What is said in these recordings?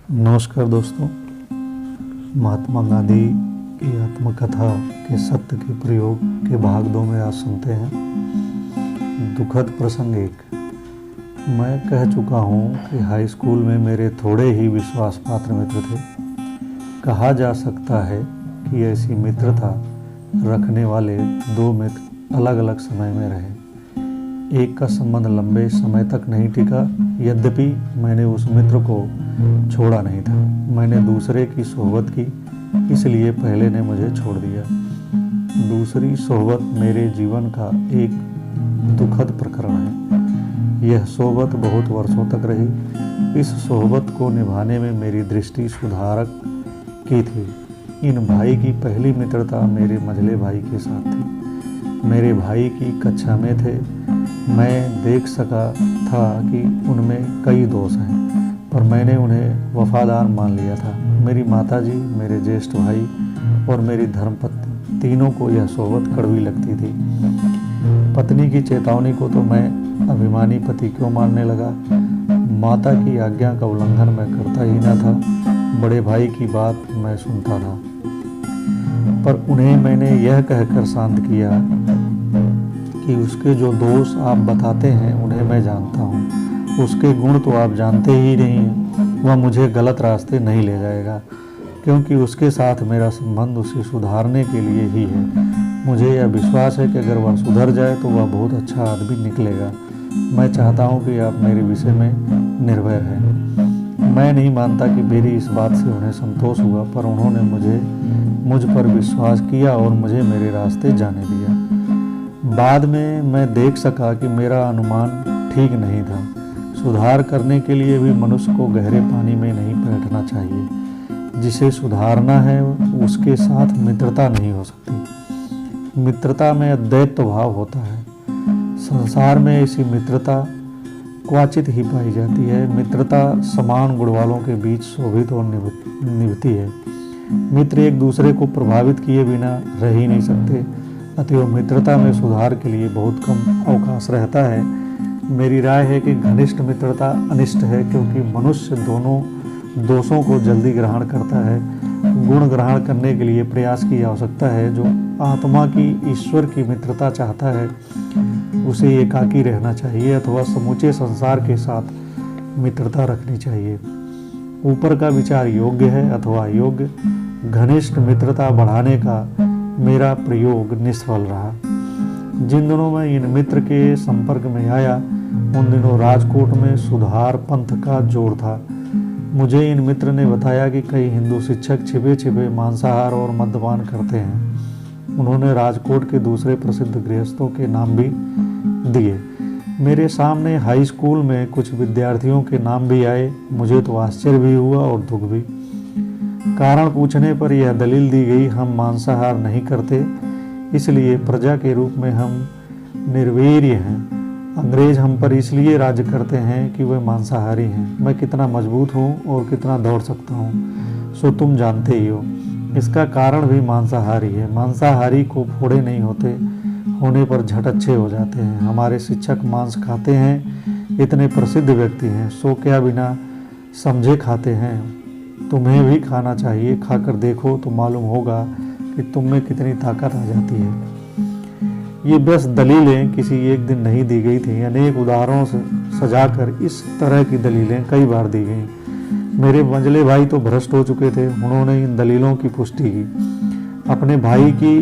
नमस्कार दोस्तों। महात्मा गांधी की आत्मकथा के सत्य के प्रयोग के भाग 2 में आज सुनते हैं। दुखद प्रसंग 1। मैं कह चुका हूँ कि हाई स्कूल में मेरे थोड़े ही विश्वास पात्र मित्र थे। कहा जा सकता है कि ऐसी मित्रता रखने वाले 2 मित्र अलग अलग समय में रहे। एक का संबंध लंबे समय तक नहीं टिका, यद्यपि मैंने उस मित्र को छोड़ा नहीं था। मैंने दूसरे की सोहबत की, इसलिए पहले ने मुझे छोड़ दिया। दूसरी सोहबत मेरे जीवन का एक दुखद प्रकरण है। यह सोहबत बहुत वर्षों तक रही। इस सोहबत को निभाने में मेरी दृष्टि सुधारक की थी। इन भाई की पहली मित्रता मेरे मझले भाई के साथ थी। मेरे भाई की कक्षा में थे। मैं देख सका था कि उनमें कई दोष हैं, पर मैंने उन्हें वफादार मान लिया था। मेरी माताजी, मेरे ज्येष्ठ भाई और मेरी धर्मपत्नी, तीनों को यह सोहबत कड़वी लगती थी। पत्नी की चेतावनी को तो मैं अभिमानी पति क्यों मानने लगा। माता की आज्ञा का उल्लंघन मैं करता ही न था। बड़े भाई की बात मैं सुनता था, पर उन्हें मैंने यह कहकर शांत किया कि उसके जो दोष आप बताते हैं उन्हें मैं जानता हूँ। उसके गुण तो आप जानते ही नहीं हैं। वह मुझे गलत रास्ते नहीं ले जाएगा, क्योंकि उसके साथ मेरा संबंध उसे सुधारने के लिए ही है। मुझे यह विश्वास है कि अगर वह सुधर जाए तो वह बहुत अच्छा आदमी निकलेगा। मैं चाहता हूँ कि आप मेरे विषय में निर्भय रहें। मैं नहीं मानता कि मेरी इस बात से उन्हें संतोष हुआ, पर उन्होंने मुझ पर विश्वास किया और मुझे मेरे रास्ते जाने दिया। बाद में मैं देख सका कि मेरा अनुमान ठीक नहीं था। सुधार करने के लिए भी मनुष्य को गहरे पानी में नहीं बैठना चाहिए। जिसे सुधारना है उसके साथ मित्रता नहीं हो सकती। मित्रता में अद्वैत भाव होता है। संसार में ऐसी मित्रता क्वचित ही पाई जाती है। मित्रता समान गुण वालों के बीच शोभित और निभती है। मित्र एक दूसरे को प्रभावित किए बिना रह ही नहीं सकते, अतएव मित्रता में सुधार के लिए बहुत कम अवकाश रहता है। मेरी राय है कि घनिष्ठ मित्रता अनिष्ट है, क्योंकि मनुष्य दोनों दोषों को जल्दी ग्रहण करता है। गुण ग्रहण करने के लिए प्रयास की आवश्यकता है। जो आत्मा की ईश्वर की मित्रता चाहता है उसे एकाकी रहना चाहिए अथवा समूचे संसार के साथ मित्रता रखनी चाहिए। ऊपर का विचार योग्य है अथवा अयोग्य, घनिष्ठ मित्रता बढ़ाने का मेरा प्रयोग निष्फल रहा। जिन दिनों मैं इन मित्र के संपर्क में आया उन दिनों राजकोट में सुधार पंथ का जोर था। मुझे इन मित्र ने बताया कि कई हिंदू शिक्षक छिपे छिपे मांसाहार और मद्यपान करते हैं। उन्होंने राजकोट के दूसरे प्रसिद्ध गृहस्थों के नाम भी दिए। मेरे सामने हाई स्कूल में कुछ विद्यार्थियों के नाम भी आए। मुझे तो आश्चर्य भी हुआ और दुख भी। कारण पूछने पर यह दलील दी गई, हम मांसाहार नहीं करते, इसलिए प्रजा के रूप में हम निर्वीर्य हैं। अंग्रेज हम पर इसलिए राज्य करते हैं कि वे मांसाहारी हैं। मैं कितना मजबूत हूँ और कितना दौड़ सकता हूँ सो तुम जानते ही हो। इसका कारण भी मांसाहारी है। मांसाहारी को फोड़े नहीं होते, होने पर झट अच्छे हो जाते हैं। हमारे शिक्षक मांस खाते हैं, इतने प्रसिद्ध व्यक्ति हैं, सो क्या बिना समझे खाते हैं। तुम्हें भी खाना चाहिए। खाकर देखो तो मालूम होगा कि तुम में कितनी ताकत आ जाती है। ये बस दलीलें किसी एक दिन नहीं दी गई थी। अनेक उदाहरणों से सजाकर इस तरह की दलीलें कई बार दी गईं। मेरे मंझले भाई तो भ्रष्ट हो चुके थे। उन्होंने इन दलीलों की पुष्टि की। अपने भाई की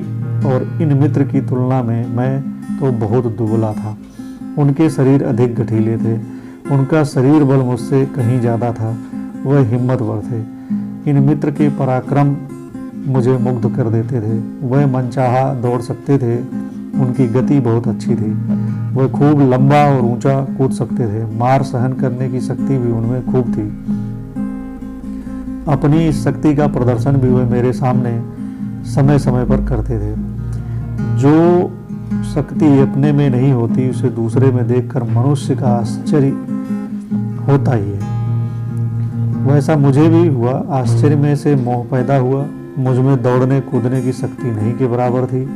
और इन मित्र की तुलना में मैं तो बहुत दुबला था। उनके शरीर अधिक गठीले थे। उनका शरीर बल मुझसे कहीं ज़्यादा था। वह हिम्मतवर थे। इन मित्र के पराक्रम मुझे मुग्ध कर देते थे। वह मनचाहा दौड़ सकते थे। उनकी गति बहुत अच्छी थी। वह खूब लंबा और ऊंचा कूद सकते थे। मार सहन करने की शक्ति भी उनमें खूब थी। अपनी इस शक्ति का प्रदर्शन भी वह मेरे सामने समय समय पर करते थे। जो शक्ति अपने में नहीं होती उसे दूसरे में देखकर मनुष्य का आश्चर्य होता ही है। वैसा मुझे भी हुआ। आश्चर्य में से मोह पैदा हुआ। मुझ में दौड़ने कूदने की शक्ति नहीं के बराबर थी।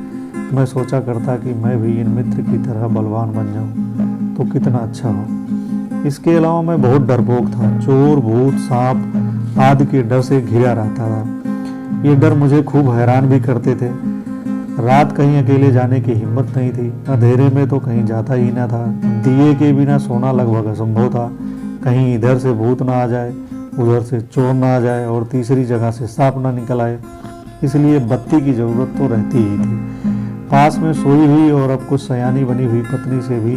मैं सोचा करता कि मैं भी इन मित्र की तरह बलवान बन जाऊं तो कितना अच्छा हो। इसके अलावा मैं बहुत डरपोक था। चोर, भूत, सांप आदि के डर से घिरा रहता था। ये डर मुझे खूब हैरान भी करते थे। रात कहीं अकेले जाने की हिम्मत नहीं थी, अंधेरे में तो कहीं जाता ही न था। दिए के बिना सोना लगभग असंभव था। कहीं इधर से भूत ना आ जाए, उधर से चोर ना आ जाए और तीसरी जगह से सांप ना निकल आए, इसलिए बत्ती की जरूरत तो रहती ही थी। पास में सोई हुई और अब कुछ सयानी बनी हुई पत्नी से भी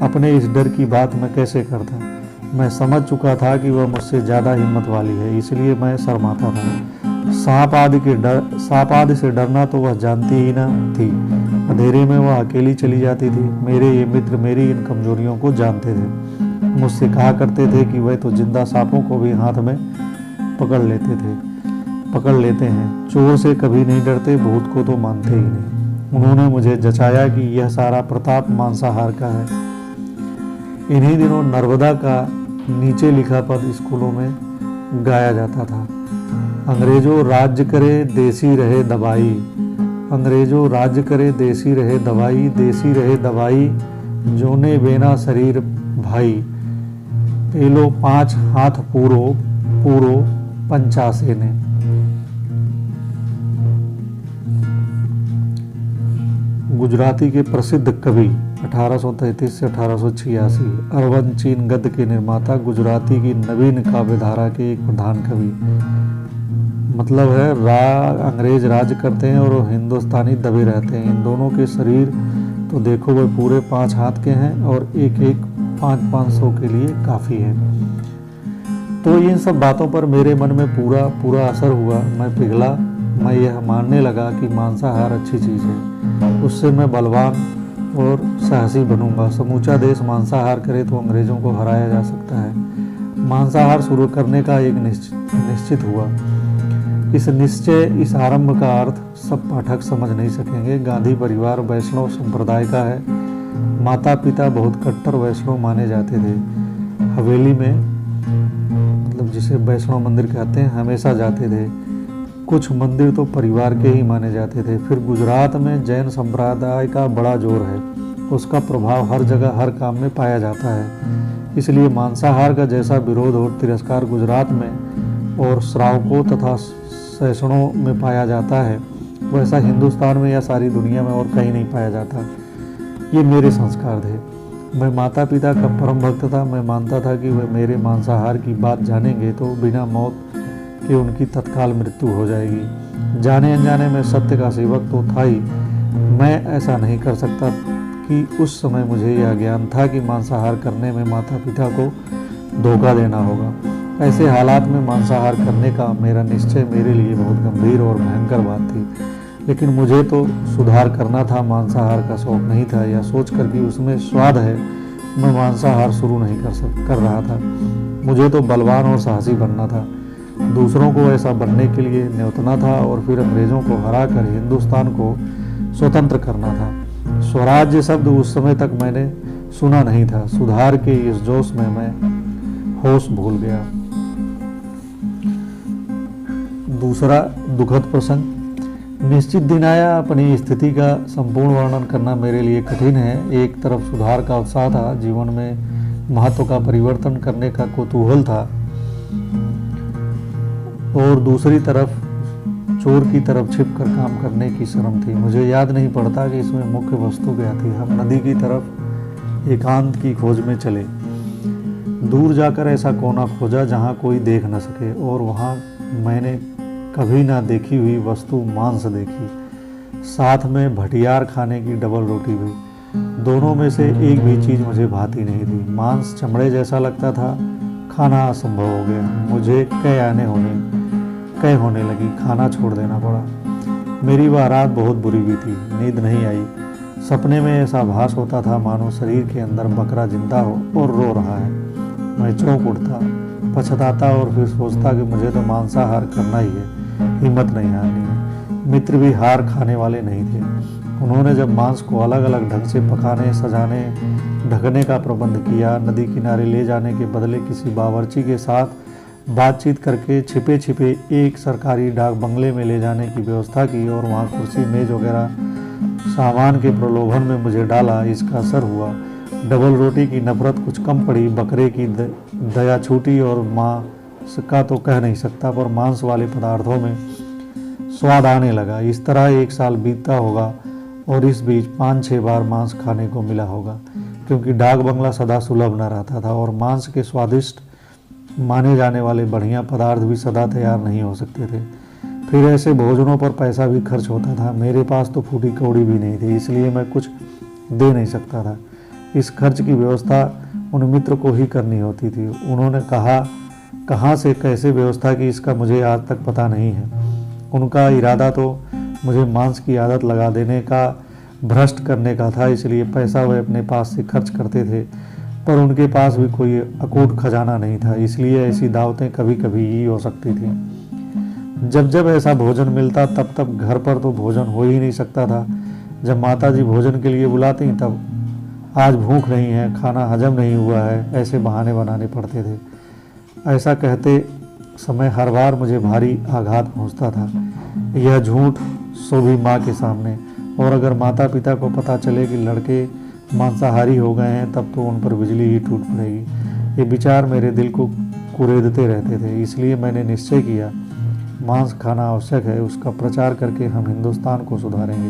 अपने इस डर की बात मैं कैसे करता। मैं समझ चुका था कि वह मुझसे ज़्यादा हिम्मत वाली है, इसलिए मैं शर्माता था। सांप आदि से डरना तो वह जानती ही न थी। अंधेरे में वह अकेली चली जाती थी। मेरे ये मित्र मेरी इन कमजोरियों को जानते थे। मुझसे कहा करते थे कि वह तो जिंदा सांपों को भी हाथ में पकड़ लेते हैं, चोर से कभी नहीं डरते, भूत को तो मानते ही नहीं। उन्होंने मुझे जचाया कि यह सारा प्रताप मांसाहार का है। इन्हीं दिनों नर्मदा का नीचे लिखा पद स्कूलों में गाया जाता था। अंग्रेजों राज्य करे देसी रहे दवाई, अंग्रेजों राज्य करे देसी रहे दवाई, देसी रहे दवाई जोने बेना शरीर भाई, पेलो 5 हाथ पूरो 85 ने। गुजराती के प्रसिद्ध कवि 1833 से 1886, अरवन चीन गद्य के निर्माता, गुजराती की नवीन काव्यधारा के एक प्रधान कवि। मतलब है अंग्रेज राज करते हैं और वो हिंदुस्तानी दबे रहते हैं। इन दोनों के शरीर तो देखो वह पूरे 5 हाथ के हैं और एक 500 के लिए काफ़ी है। तो इन सब बातों पर मेरे मन में पूरा असर हुआ। मैं पिघला। मैं यह मानने लगा कि मांसाहार अच्छी चीज़ है, उससे मैं बलवान और साहसी बनूंगा। समूचा देश मांसाहार करे तो अंग्रेज़ों को हराया जा सकता है। मांसाहार शुरू करने का एक निश्चित हुआ। इस आरंभ का अर्थ सब पाठक समझ नहीं सकेंगे। गांधी परिवार वैष्णव संप्रदाय का है। माता पिता बहुत कट्टर वैष्णव माने जाते थे। हवेली में, मतलब जिसे वैष्णव मंदिर कहते हैं, हमेशा जाते थे। कुछ मंदिर तो परिवार के ही माने जाते थे। फिर गुजरात में जैन संप्रदाय का बड़ा जोर है। उसका प्रभाव हर जगह हर काम में पाया जाता है। इसलिए मांसाहार का जैसा विरोध और तिरस्कार गुजरात में और श्रावकों तथा सैसनों में पाया जाता है, वैसा हिंदुस्तान में या सारी दुनिया में और कहीं नहीं पाया जाता। ये मेरे संस्कार थे। मैं माता पिता का परम भक्त था। मैं मानता था कि वे मेरे मांसाहार की बात जानेंगे तो बिना मौत के उनकी तत्काल मृत्यु हो जाएगी। जाने अनजाने में सत्य का सेवक तो था ही। मैं ऐसा नहीं कर सकता कि उस समय मुझे यह ज्ञान था कि मांसाहार करने में माता पिता को धोखा देना होगा। ऐसे हालात में मांसाहार करने का मेरा निश्चय मेरे लिए बहुत गंभीर और भयंकर बात थी। लेकिन मुझे तो सुधार करना था, मांसाहार का शौक नहीं था। या सोच कर कि उसमें स्वाद है, मैं मांसाहार शुरू नहीं कर रहा था। मुझे तो बलवान और साहसी बनना था, दूसरों को ऐसा बनने के लिए न्योतना था और फिर अंग्रेजों को हराकर हिंदुस्तान को स्वतंत्र करना था। स्वराज्य शब्द उस समय तक मैंने सुना नहीं था। सुधार के इस जोश में मैं होश भूल गया। दूसरा दुखद प्रसंग। निश्चित दिन आया। अपनी स्थिति का संपूर्ण वर्णन करना मेरे लिए कठिन है। एक तरफ सुधार का उत्साह था, जीवन में महत्व का परिवर्तन करने का कौतूहल था, और दूसरी तरफ चोर की तरफ छिपकर काम करने की शर्म थी। मुझे याद नहीं पड़ता कि इसमें मुख्य वस्तु क्या थी। हम नदी की तरफ एकांत की खोज में चले। दूर जाकर ऐसा कोना खोजा जहाँ कोई देख न सके, और वहाँ मैंने कभी ना देखी हुई वस्तु मांस देखी, साथ में भटियार खाने की डबल रोटी भी। दोनों में से एक भी चीज़ मुझे भाती नहीं थी। मांस चमड़े जैसा लगता था, खाना असंभव हो गया। मुझे कह होने लगी, खाना छोड़ देना पड़ा। मेरी वह रात बहुत बुरी भी थी, नींद नहीं आई। सपने में ऐसा भास होता था मानो शरीर के अंदर बकरा जिंदा हो और रो रहा है। मैं चौंक उठता, पछताता और फिर सोचता कि मुझे तो मांसाहार करना ही है, हिम्मत नहीं हारनी है। मित्र भी हार खाने वाले नहीं थे। उन्होंने जब मांस को अलग अलग ढंग से पकाने, सजाने, ढकने का प्रबंध किया, नदी किनारे ले जाने के बदले किसी बावर्ची के साथ बातचीत करके छिपे छिपे एक सरकारी डाक बंगले में ले जाने की व्यवस्था की और वहाँ कुर्सी मेज वगैरह सामान के प्रलोभन में मुझे डाला, इसका असर हुआ। डबल रोटी की नफरत कुछ कम पड़ी, बकरे की दया छूटी और का तो कह नहीं सकता, पर मांस वाले पदार्थों में स्वाद आने लगा। इस तरह 1 साल बीतता होगा और इस बीच 5-6 बार मांस खाने को मिला होगा, क्योंकि डाक बंगला सदा सुलभ न रहता था और मांस के स्वादिष्ट माने जाने वाले बढ़िया पदार्थ भी सदा तैयार नहीं हो सकते थे। फिर ऐसे भोजनों पर पैसा भी खर्च होता था। मेरे पास तो फूटी कौड़ी भी नहीं थी, इसलिए मैं कुछ दे नहीं सकता था। इस खर्च की व्यवस्था उन मित्र को ही करनी होती थी। उन्होंने कहाँ से कैसे व्यवस्था की, इसका मुझे आज तक पता नहीं है। उनका इरादा तो मुझे मांस की आदत लगा देने का, भ्रष्ट करने का था, इसलिए पैसा वे अपने पास से खर्च करते थे, पर उनके पास भी कोई अकूट खजाना नहीं था, इसलिए ऐसी दावतें कभी कभी ही हो सकती थी। जब जब ऐसा भोजन मिलता तब तब घर पर तो भोजन हो ही नहीं सकता था। जब माता जी भोजन के लिए बुलाती तब आज भूख नहीं है, खाना हजम नहीं हुआ है, ऐसे बहाने बनाने पड़ते थे। ऐसा कहते समय हर बार मुझे भारी आघात पहुंचता था। यह झूठ सो भी माँ के सामने, और अगर माता पिता को पता चले कि लड़के मांसाहारी हो गए हैं तब तो उन पर बिजली ही टूट पड़ेगी। ये विचार मेरे दिल को कुरेदते रहते थे। इसलिए मैंने निश्चय किया, मांस खाना आवश्यक है, उसका प्रचार करके हम हिंदुस्तान को सुधारेंगे।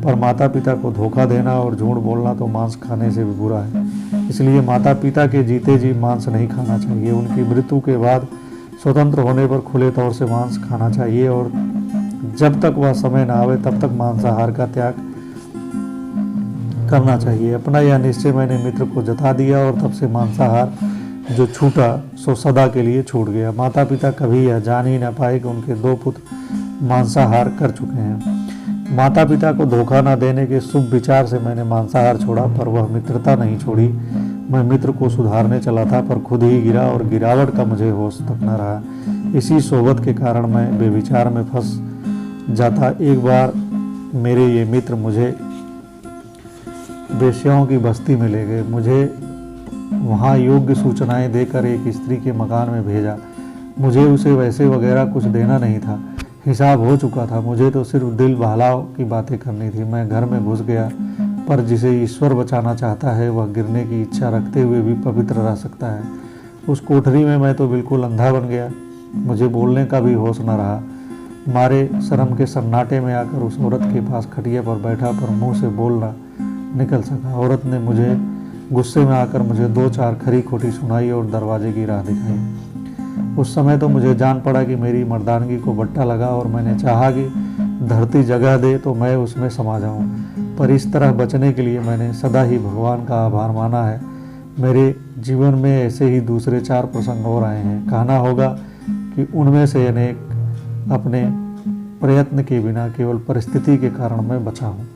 पर माता पिता को धोखा देना और झूठ बोलना तो मांस खाने से भी बुरा है। इसलिए माता पिता के जीते जी मांस नहीं खाना चाहिए। उनकी मृत्यु के बाद स्वतंत्र होने पर खुले तौर से मांस खाना चाहिए, और जब तक वह समय न आवे तब तक मांसाहार का त्याग करना चाहिए। अपना यह निश्चय मैंने मित्र को जता दिया और तब से मांसाहार जो छूटा सो सदा के लिए छूट गया। माता पिता कभी यह जान ही न पाए कि उनके 2 पुत्र मांसाहार कर चुके हैं। माता पिता को धोखा न देने के शुभ विचार से मैंने मांसाहार छोड़ा, पर वह मित्रता नहीं छोड़ी। मैं मित्र को सुधारने चला था, पर खुद ही गिरा और गिरावट का मुझे होश तक न रहा। इसी सोबत के कारण मैं बेविचार में फंस जाता। एक बार मेरे ये मित्र मुझे वेश्याओं की बस्ती में ले गए। मुझे वहाँ योग्य सूचनाएं देकर एक स्त्री के मकान में भेजा। मुझे उसे वैसे वगैरह कुछ देना नहीं था, हिसाब हो चुका था। मुझे तो सिर्फ दिल बहलाव की बातें करनी थी। मैं घर में घुस गया, पर जिसे ईश्वर बचाना चाहता है वह गिरने की इच्छा रखते हुए भी पवित्र रह सकता है। उस कोठरी में मैं तो बिल्कुल अंधा बन गया। मुझे बोलने का भी होश न रहा। मारे शर्म के सन्नाटे में आकर उस औरत के पास खटिया पर बैठा, पर मुंह से बोलना निकल सका। औरत ने मुझे गुस्से में आकर मुझे 2-4 खरी खोटी सुनाई और दरवाजे की राह दिखाई। उस समय तो मुझे जान पड़ा कि मेरी मर्दानगी को बट्टा लगा, और मैंने चाहा कि धरती जगह दे तो मैं उसमें समा जाऊं। पर इस तरह बचने के लिए मैंने सदा ही भगवान का आभार माना है। मेरे जीवन में ऐसे ही दूसरे 4 प्रसंग और आए हैं। कहना होगा कि उनमें से अनेक अपने प्रयत्न के बिना केवल परिस्थिति के कारण मैं बचा हूँ।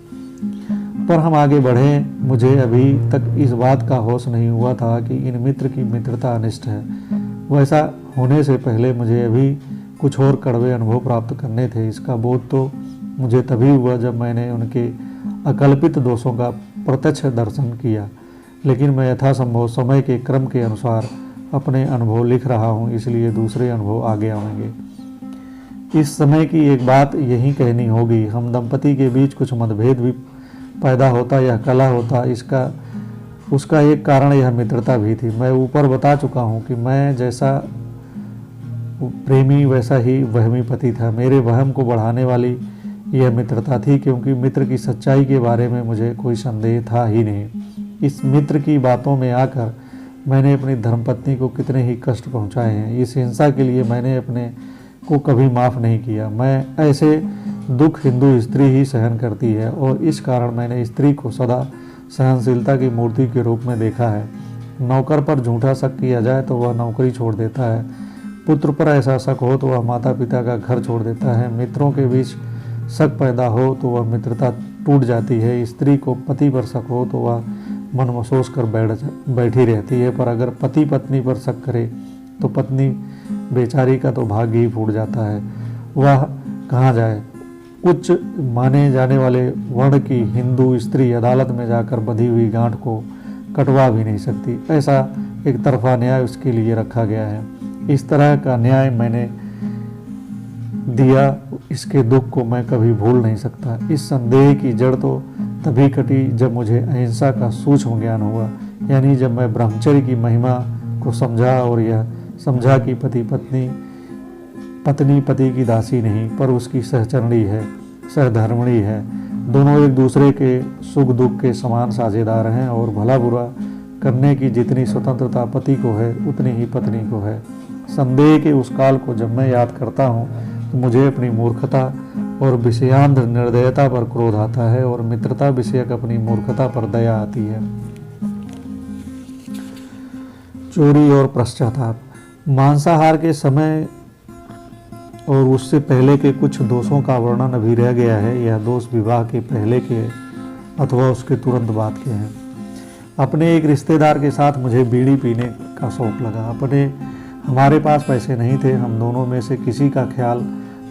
पर हम आगे बढ़े। मुझे अभी तक इस बात का होश नहीं हुआ था कि इन मित्र की मित्रता अनिष्ट है। वैसा होने से पहले मुझे अभी कुछ और कड़वे अनुभव प्राप्त करने थे। इसका बोध तो मुझे तभी हुआ जब मैंने उनके अकल्पित दोषों का प्रत्यक्ष दर्शन किया। लेकिन मैं यथासंभव समय के क्रम के अनुसार अपने अनुभव लिख रहा हूँ, इसलिए दूसरे अनुभव आगे आएंगे। इस समय की एक बात यही कहनी होगी। हम दंपति के बीच कुछ मतभेद भी पैदा होता, यह कला होता, उसका एक कारण यह मित्रता भी थी। मैं ऊपर बता चुका हूँ कि मैं जैसा प्रेमी वैसा ही वहमी पति था। मेरे वहम को बढ़ाने वाली यह मित्रता थी, क्योंकि मित्र की सच्चाई के बारे में मुझे कोई संदेह था ही नहीं। इस मित्र की बातों में आकर मैंने अपनी धर्मपत्नी को कितने ही कष्ट पहुँचाए हैं। इस हिंसा के लिए मैंने अपने को कभी माफ़ नहीं किया। मैं ऐसे दुख हिंदू स्त्री ही सहन करती है, और इस कारण मैंने स्त्री को सदा सहनशीलता की मूर्ति के रूप में देखा है। नौकर पर झूठा शक किया जाए तो वह नौकरी छोड़ देता है। पुत्र पर ऐसा शक हो तो वह माता पिता का घर छोड़ देता है। मित्रों के बीच शक पैदा हो तो वह मित्रता टूट जाती है। स्त्री को पति पर शक हो तो वह मन महसूस कर बैठी रहती है। पर अगर पति पत्नी पर शक करे तो पत्नी बेचारी का तो भाग्य ही फूट जाता है। वह कहाँ जाए। उच्च माने जाने वाले वर्ण की हिंदू स्त्री अदालत में जाकर बंधी हुई गांठ को कटवा भी नहीं सकती। ऐसा एक तरफा न्याय उसके लिए रखा गया है। इस तरह का न्याय मैंने दिया, इसके दुख को मैं कभी भूल नहीं सकता। इस संदेह की जड़ तो तभी कटी जब मुझे अहिंसा का सूक्ष्म ज्ञान हुआ, यानी जब मैं ब्रह्मचर्य की महिमा को समझा और यह समझा कि पत्नी पति की दासी नहीं पर उसकी सहचरणी है, सहधर्मिणी है। दोनों एक दूसरे के सुख दुख के समान साझेदार हैं और भला बुरा करने की जितनी स्वतंत्रता पति को है उतनी ही पत्नी को है। संदेह के उस काल को जब मैं याद करता हूँ तो मुझे अपनी मूर्खता और विषयांध निर्दयता पर क्रोध आता है और मित्रता विषयक अपनी मूर्खता पर दया आती है। चोरी और पश्चाताप। मांसाहार के समय और उससे पहले के कुछ दोषों का वर्णन अभी रह गया है। यह दोष विवाह के पहले के अथवा उसके तुरंत बाद के हैं। अपने एक रिश्तेदार के साथ मुझे बीड़ी पीने का शौक लगा। हमारे पास पैसे नहीं थे। हम दोनों में से किसी का ख्याल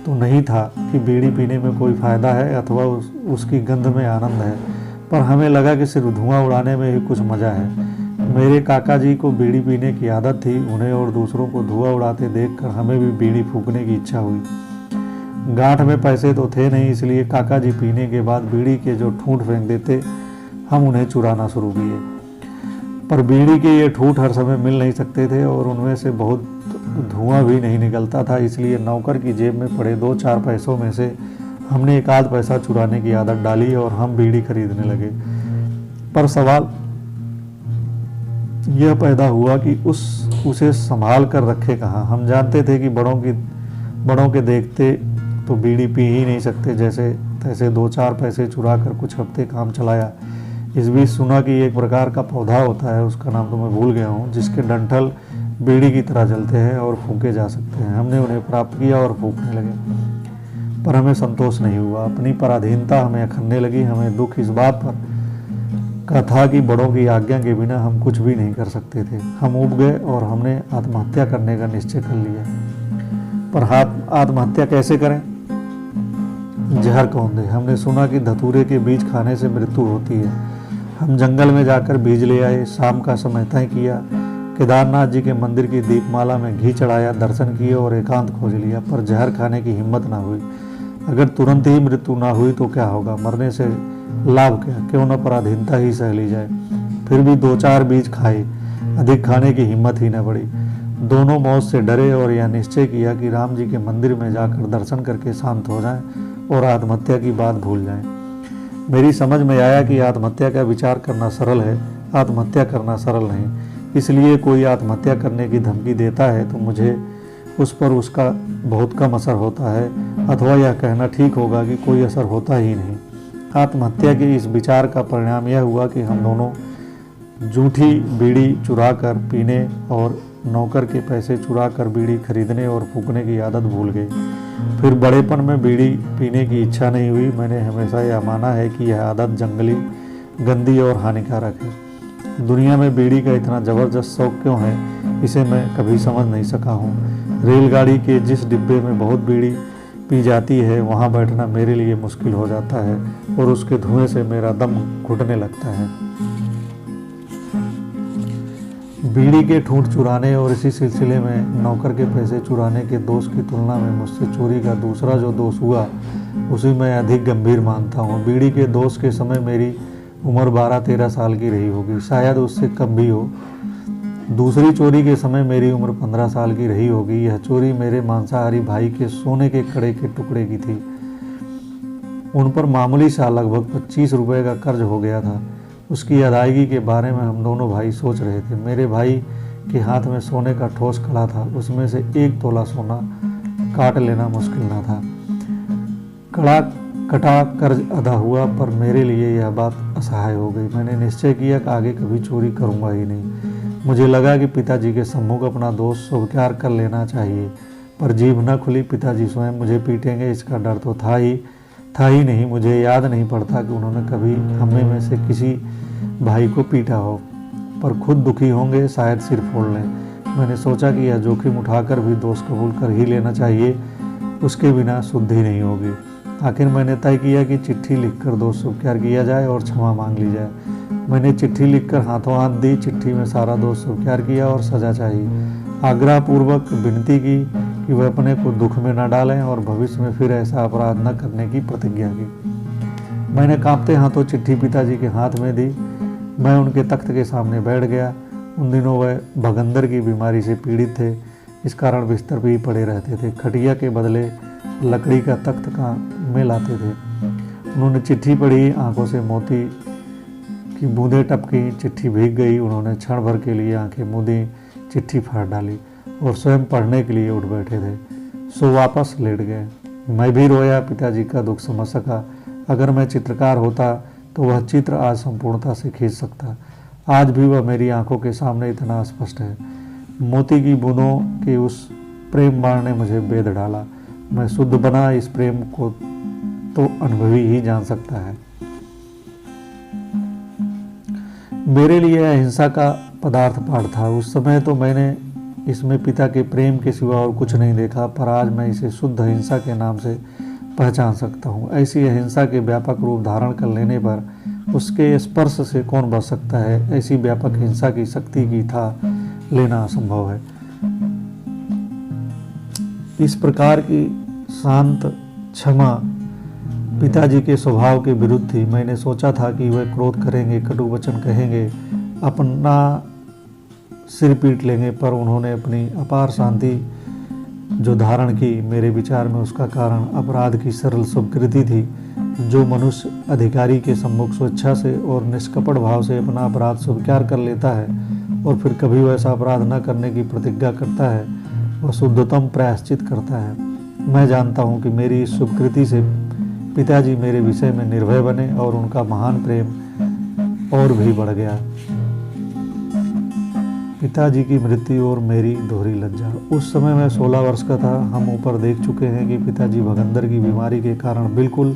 तो नहीं था कि बीड़ी पीने में कोई फ़ायदा है अथवा उसकी गंध में आनंद है, पर हमें लगा कि सिर्फ धुआं उड़ाने में ही कुछ मज़ा है। मेरे काका जी को बीड़ी पीने की आदत थी। उन्हें और दूसरों को धुआं उड़ाते देखकर हमें भी बीड़ी फूंकने की इच्छा हुई। गांठ में पैसे तो थे नहीं, इसलिए काका जी पीने के बाद बीड़ी के जो ठूंठ फेंक देते हम उन्हें चुराना शुरू किए। पर बीड़ी के ये ठूंठ हर समय मिल नहीं सकते थे और उनमें से बहुत धुआं भी नहीं निकलता था, इसलिए नौकर की जेब में पड़े 2-4 पैसों में से हमने एक आध पैसा चुराने की आदत डाली और हम बीड़ी खरीदने लगे। पर सवाल यह पैदा हुआ कि उसे संभाल कर रखे कहाँ। हम जानते थे कि बड़ों के देखते तो बीड़ी पी ही नहीं सकते, जैसे तैसे 2-4 पैसे चुरा कर कुछ हफ्ते काम चलाया। इस बीच सुना कि एक प्रकार का पौधा होता है, उसका नाम तो मैं भूल गया हूँ, जिसके डंठल बीड़ी की तरह जलते हैं और फूंके जा सकते हैं। हमने उन्हें प्राप्त किया और फूंकने लगे, पर हमें संतोष नहीं हुआ। अपनी पराधीनता हमें अखरने लगी। हमें दुख इस बात पर का था कि बड़ों की आज्ञा के बिना हम कुछ भी नहीं कर सकते थे। हम ऊब गए और हमने आत्महत्या करने का निश्चय कर लिया। पर आत्महत्या कैसे करें? जहर कौन दे? हमने सुना कि धतूरे के बीज खाने से मृत्यु होती है। हम जंगल में जाकर बीज ले आए। शाम का समय तय किया। केदारनाथ जी के मंदिर की दीपमाला में घी चढ़ाया, दर्शन किए और एकांत खोज लिया, पर जहर खाने की हिम्मत ना हुई। अगर तुरंत ही मृत्यु ना हुई तो क्या होगा? मरने से लाभ क्या? क्यों न पराधीनता ही सह ली जाए। फिर भी 2-4 बीज खाए, अधिक खाने की हिम्मत ही न पड़ी। दोनों मौत से डरे और यह निश्चय किया कि राम जी के मंदिर में जाकर दर्शन करके शांत हो जाएं और आत्महत्या की बात भूल जाएं। मेरी समझ में आया कि आत्महत्या का विचार करना सरल है, आत्महत्या करना सरल नहीं। इसलिए कोई आत्महत्या करने की धमकी देता है तो मुझे उस पर उसका बहुत कम असर होता है, अथवा यह कहना ठीक होगा कि कोई असर होता ही नहीं। आत्महत्या के इस विचार का परिणाम यह हुआ कि हम दोनों जूठी बीड़ी चुरा कर पीने और नौकर के पैसे चुरा कर बीड़ी खरीदने और फूंकने की आदत भूल गए। फिर बड़ेपन में बीड़ी पीने की इच्छा नहीं हुई। मैंने हमेशा यह माना है कि यह आदत जंगली, गंदी और हानिकारक है। दुनिया में बीड़ी का इतना ज़बरदस्त शौक क्यों है, इसे मैं कभी समझ नहीं सका हूँ। रेलगाड़ी के जिस डिब्बे में बहुत बीड़ी पी जाती है वहाँ बैठना मेरे लिए मुश्किल हो जाता है और उसके धुएं से मेरा दम घुटने लगता है। बीड़ी के ठूंठ चुराने और इसी सिलसिले में नौकर के पैसे चुराने के दोष की तुलना में मुझसे चोरी का दूसरा जो दोष हुआ उसी मैं अधिक गंभीर मानता हूँ। बीड़ी के दोष के समय मेरी उम्र 12-13 साल की रही होगी, शायद उससे कम भी हो। दूसरी चोरी के समय मेरी उम्र 15 साल की रही होगी। यह चोरी मेरे मांसाहारी भाई के सोने के कड़े के टुकड़े की थी। उन पर मामूली सा लगभग 25 रुपये का कर्ज हो गया था। उसकी अदायगी के बारे में हम दोनों भाई सोच रहे थे। मेरे भाई के हाथ में सोने का ठोस कड़ा था, उसमें से 1 तोला सोना काट लेना मुश्किल न था। कड़ा कटा कर्ज अदा हुआ, पर मेरे लिए यह बात असहाय हो गई। मैंने निश्चय किया कि आगे कभी चोरी करूंगा ही नहीं। मुझे लगा कि पिताजी के सम्मुख अपना दोष स्वीकार कर लेना चाहिए, पर जीभ न खुली। पिताजी स्वयं मुझे पीटेंगे इसका डर तो था ही नहीं। मुझे याद नहीं पड़ता कि उन्होंने कभी हमें में से किसी भाई को पीटा हो, पर खुद दुखी होंगे, शायद सिर फोड़ लें। मैंने सोचा कि यह जोखिम उठाकर भी दोष कबूल कर ही लेना चाहिए, उसके बिना शुद्धि नहीं होगी। आखिर मैंने तय किया कि चिट्ठी लिखकर दोष स्वीकार किया जाए और क्षमा मांग ली जाए। मैंने चिट्ठी लिखकर हाथों हाथ दी। चिट्ठी में सारा दोष स्वीकार किया और सजा चाहिए। आग्रहपूर्वक विनती की कि वह अपने को दुख में न डालें और भविष्य में फिर ऐसा अपराध न करने की प्रतिज्ञा की। मैंने कांपते हाथों चिट्ठी पिताजी के हाथ में दी। मैं उनके तख्त के सामने बैठ गया। उन दिनों वह भगंदर की बीमारी से पीड़ित थे। इस कारण बिस्तर पर ही पड़े रहते थे। खटिया के बदले लकड़ी का तख्त का में लाते थे। उन्होंने चिट्ठी पढ़ी, आंखों से मोती की बूंदें टपकी, चिट्ठी भीग गई। उन्होंने क्षण भर के लिए आंखें मूंदी, चिट्ठी फाड़ डाली और स्वयं पढ़ने के लिए उठ बैठे थे। सो वापस लेट गए। मैं भी रोया, पिताजी का दुख समझ सका। अगर मैं चित्रकार होता तो वह चित्र आज संपूर्णता से खींच सकता। आज भी वह मेरी आंखों के सामने इतना स्पष्ट है। मोती की बूंदों के उस प्रेम बाण ने मुझे बेध डाला। मैं शुद्ध बना, इस प्रेम को तो अनुभवी ही जान सकता है। मेरे लिए अहिंसा का पदार्थ पाठ था। उस समय तो मैंने इसमें पिता के प्रेम के सिवा और कुछ नहीं देखा, पर आज मैं इसे शुद्ध अहिंसा के नाम से पहचान सकता हूँ। ऐसी अहिंसा के व्यापक रूप धारण कर लेने पर उसके स्पर्श से कौन बच सकता है। ऐसी व्यापक हिंसा की शक्ति की था लेना असंभव है। इस प्रकार की शांत क्षमा पिताजी के स्वभाव के विरुद्ध थी। मैंने सोचा था कि वह क्रोध करेंगे, कटु वचन कहेंगे, अपना सिर पीट लेंगे, पर उन्होंने अपनी अपार शांति जो धारण की, मेरे विचार में उसका कारण अपराध की सरल स्वीकृति थी। जो मनुष्य अधिकारी के सम्मुख स्वेच्छा से और निष्कपट भाव से अपना अपराध स्वीकार कर लेता है और फिर कभी वैसा अपराध न करने की प्रतिज्ञा करता है, वह शुद्धतम प्रायश्चित करता है। मैं जानता हूँ कि मेरी इस स्वीकृति से पिताजी मेरे विषय में निर्भय बने और उनका महान प्रेम और भी बढ़ गया। पिताजी की मृत्यु और मेरी दोहरी लज्जा। उस समय मैं 16 वर्ष का था। हम ऊपर देख चुके हैं कि पिताजी भगंदर की बीमारी के कारण बिल्कुल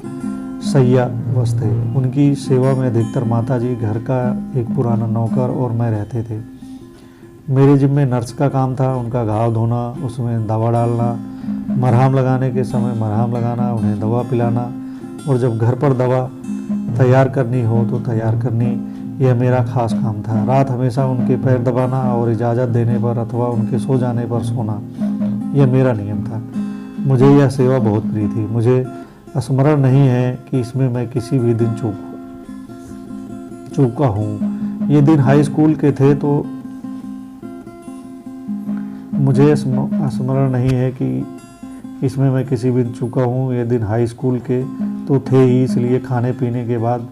शय्यावश थे। उनकी सेवा में अधिकतर माताजी, घर का एक पुराना नौकर और मैं रहते थे। मेरे जिम्मे नर्स का काम था। उनका घाव धोना, उसमें दवा डालना, मरहम लगाने के समय मरहम लगाना, उन्हें दवा पिलाना और जब घर पर दवा तैयार करनी हो तो तैयार करनी, यह मेरा खास काम था। रात हमेशा उनके पैर दबाना और इजाज़त देने पर अथवा उनके सो जाने पर सोना, यह मेरा नियम था। मुझे यह सेवा बहुत प्रिय थी। मुझे स्मरण नहीं है कि इसमें मैं किसी भी दिन चूका हूँ। ये दिन हाई स्कूल के थे तो मुझे स्मरण नहीं है कि इसमें मैं किसी भी दिन चूका हूँ। ये दिन हाई स्कूल के तो थे ही, इसलिए खाने पीने के बाद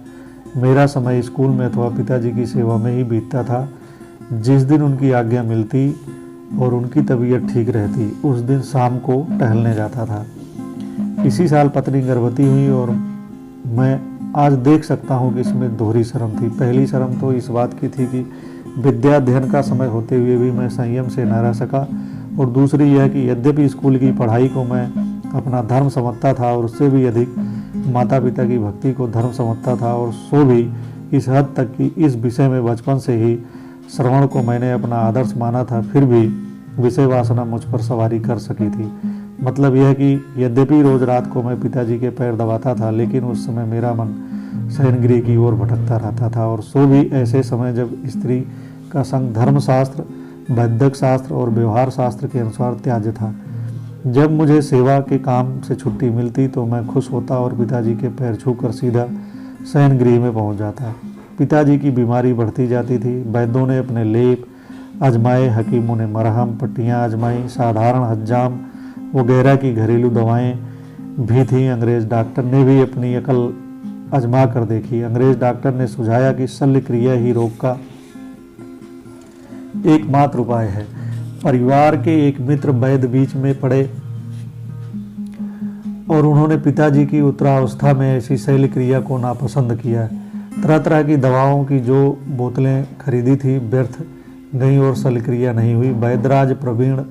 मेरा समय स्कूल में अथवा पिताजी की सेवा में ही बीतता था। जिस दिन उनकी आज्ञा मिलती और उनकी तबीयत ठीक रहती, उस दिन शाम को टहलने जाता था। इसी साल पत्नी गर्भवती हुई और मैं आज देख सकता हूँ कि इसमें दोहरी शर्म थी। पहली शर्म तो इस बात की थी कि विद्या अध्ययन का समय होते हुए भी मैं संयम से न रह सका, और दूसरी यह कि यद्यपि स्कूल की पढ़ाई को मैं अपना धर्म समझता था और उससे भी अधिक माता पिता की भक्ति को धर्म समझता था, और सो भी इस हद तक कि इस विषय में बचपन से ही श्रवण को मैंने अपना आदर्श माना था, फिर भी विषय वासना मुझ पर सवारी कर सकी थी। मतलब यह कि यद्यपि रोज रात को मैं पिताजी के पैर दबाता था, लेकिन उस समय मेरा मन शयनगृह की ओर भटकता रहता था, और सो भी ऐसे समय जब स्त्री का संग धर्मशास्त्र, वैदिक शास्त्र और व्यवहार शास्त्र के अनुसार त्याज्य था। जब मुझे सेवा के काम से छुट्टी मिलती तो मैं खुश होता और पिताजी के पैर छूकर सीधा शयनगृह में पहुंच जाता। पिताजी की बीमारी बढ़ती जाती थी। वैद्यों ने अपने लेप आजमाए, हकीमों ने मरहम, पट्टियाँ आजमाई, साधारण हज्जाम वगैरह की घरेलू दवाएं भी थीं। अंग्रेज डॉक्टर ने भी अपनी अकल आजमा कर देखी। अंग्रेज डॉक्टर ने सुझाया कि शल्य क्रिया ही रोग का एकमात्र उपाय है। परिवार के एक मित्र वैद्य बीच में पड़े और उन्होंने पिताजी की उत्तरावस्था में ऐसी शल्य क्रिया को नापसंद किया। तरह तरह की दवाओं की जो बोतलें खरीदी थी व्यर्थ गई और शल्य क्रिया नहीं हुई। वैद्यराज प्रवीण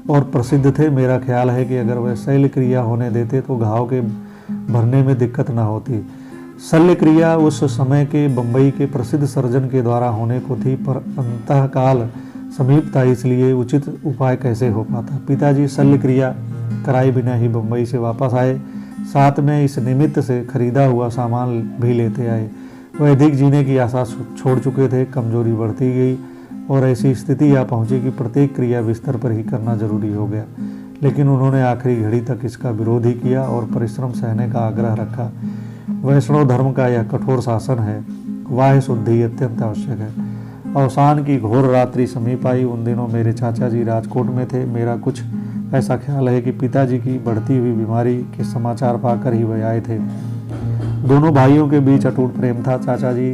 और प्रसिद्ध थे। मेरा ख्याल है कि अगर वह शल्य क्रिया होने देते तो घाव के भरने में दिक्कत न होती। शल्य क्रिया उस समय के बम्बई के प्रसिद्ध सर्जन के द्वारा होने को थी, पर अंतःकाल समीप था, इसलिए उचित उपाय कैसे हो पाता। पिताजी शल्य क्रिया कराए बिना ही बम्बई से वापस आए। साथ में इस निमित्त से खरीदा हुआ सामान भी लेते आए। वह अधिक जीने की आशा छोड़ चुके थे। कमजोरी बढ़ती गई और ऐसी स्थिति आ पहुंची कि प्रत्येक क्रिया बिस्तर पर ही करना जरूरी हो गया। लेकिन उन्होंने आखिरी घड़ी तक इसका विरोध ही किया और परिश्रम सहने का आग्रह रखा। वैष्णव धर्म का यह कठोर शासन है। वाह्य शुद्धि अत्यंत आवश्यक है। अवसान की घोर रात्रि समीप आई। उन दिनों मेरे चाचा जी राजकोट में थे। मेरा कुछ ऐसा ख्याल है कि पिताजी की बढ़ती हुई बीमारी के समाचार पाकर ही वह आए थे। दोनों भाइयों के बीच अटूट प्रेम था। चाचा जी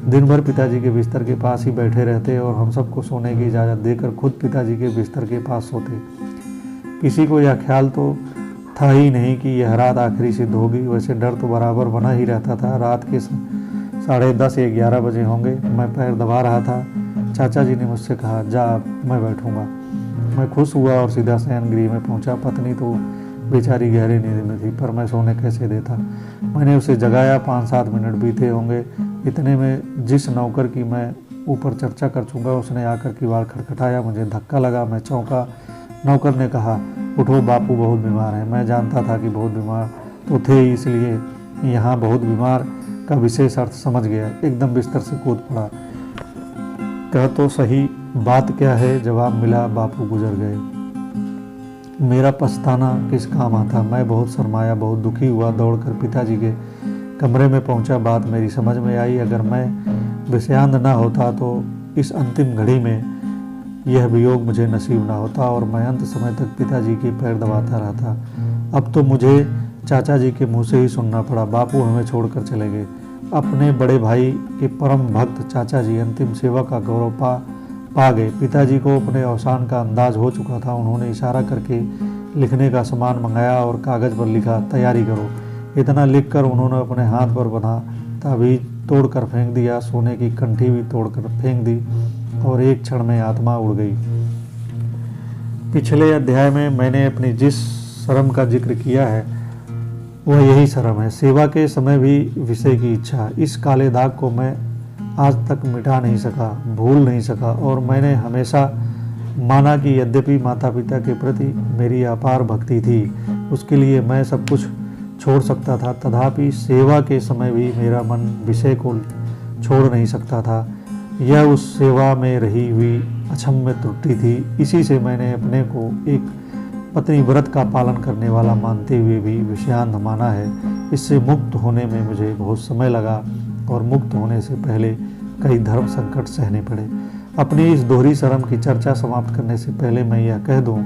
दिन भर पिताजी के बिस्तर के पास ही बैठे रहते और हम सबको सोने की इजाज़त देकर खुद पिताजी के बिस्तर के पास सोते। किसी को यह ख्याल तो था ही नहीं कि यह रात आखिरी सिद्ध होगी। वैसे डर तो बराबर बना ही रहता था। रात के 10:30 या 11 बजे होंगे। मैं पैर दबा रहा था। चाचा जी ने मुझसे कहा, जा मैं बैठूंगा। मैं खुश हुआ और सीधा शयन गृह में पहुंचा। पत्नी तो बेचारी गहरी नींद में थी, पर मैं सोने कैसे देता। मैंने उसे जगाया। 5-7 मिनट बीते होंगे। इतने में जिस नौकर की मैं ऊपर चर्चा कर चुका उसने आकर किवाड़ खटखटाया। मुझे धक्का लगा। मैं चौंका। नौकर ने कहा, उठो, बापू बहुत बीमार है। मैं जानता था कि बहुत बीमार तो थे ही, इसलिए यहाँ बहुत बीमार का विशेष अर्थ समझ गया। एकदम बिस्तर से कूद पड़ा। कह तो सही, बात क्या है? जवाब मिला, बापू गुजर गए। मेरा पछताना किस काम आता। मैं बहुत शर्माया, बहुत दुखी हुआ। दौड़कर पिताजी के कमरे में पहुंचा। बात मेरी समझ में आई। अगर मैं विषयांध न होता तो इस अंतिम घड़ी में यह वियोग मुझे नसीब न होता और मैं अंत समय तक पिताजी के पैर दबाता रहता। अब तो मुझे चाचा जी के मुंह से ही सुनना पड़ा। बापू हमें छोड़कर चले गए। अपने बड़े भाई के परम भक्त चाचा जी अंतिम सेवा का गौरव पा गए। पिताजी को अपने अवसान का अंदाज हो चुका था। उन्होंने इशारा करके लिखने का सामान मंगाया और कागज़ पर लिखा, तैयारी करो। इतना लिखकर उन्होंने अपने हाथ पर बना ताबीज तोड़कर फेंक दिया। सोने की कंठी भी तोड़कर फेंक दी और एक क्षण में आत्मा उड़ गई। पिछले अध्याय में मैंने अपनी जिस शर्म का जिक्र किया है वह यही शर्म है। सेवा के समय भी विषय की इच्छा। इस काले दाग को मैं आज तक मिटा नहीं सका, भूल नहीं सका। और मैंने हमेशा माना कि यद्यपि माता पिता के प्रति मेरी अपार भक्ति थी, उसके लिए मैं सब कुछ छोड़ सकता था, तथापि सेवा के समय भी मेरा मन विषय को छोड़ नहीं सकता था। यह उस सेवा में रही हुई अक्षम्य त्रुटि थी। इसी से मैंने अपने को एक पत्नी व्रत का पालन करने वाला मानते हुए भी विषयांध माना है। इससे मुक्त होने में मुझे बहुत समय लगा और मुक्त होने से पहले कई धर्म संकट सहने पड़े। अपनी इस दोहरी शर्म की चर्चा समाप्त करने से पहले मैं यह कह दूं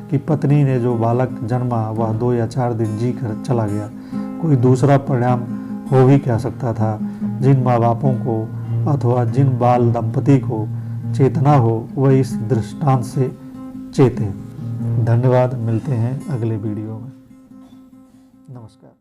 कि पत्नी ने जो बालक जन्मा वह 2 या 4 दिन जी कर चला गया। कोई दूसरा परिणाम हो भी क्या सकता था? जिन माँ बापों को अथवा जिन बाल दंपति को चेतना हो वह इस दृष्टांत से चेते। धन्यवाद। मिलते हैं अगले वीडियो में। नमस्कार।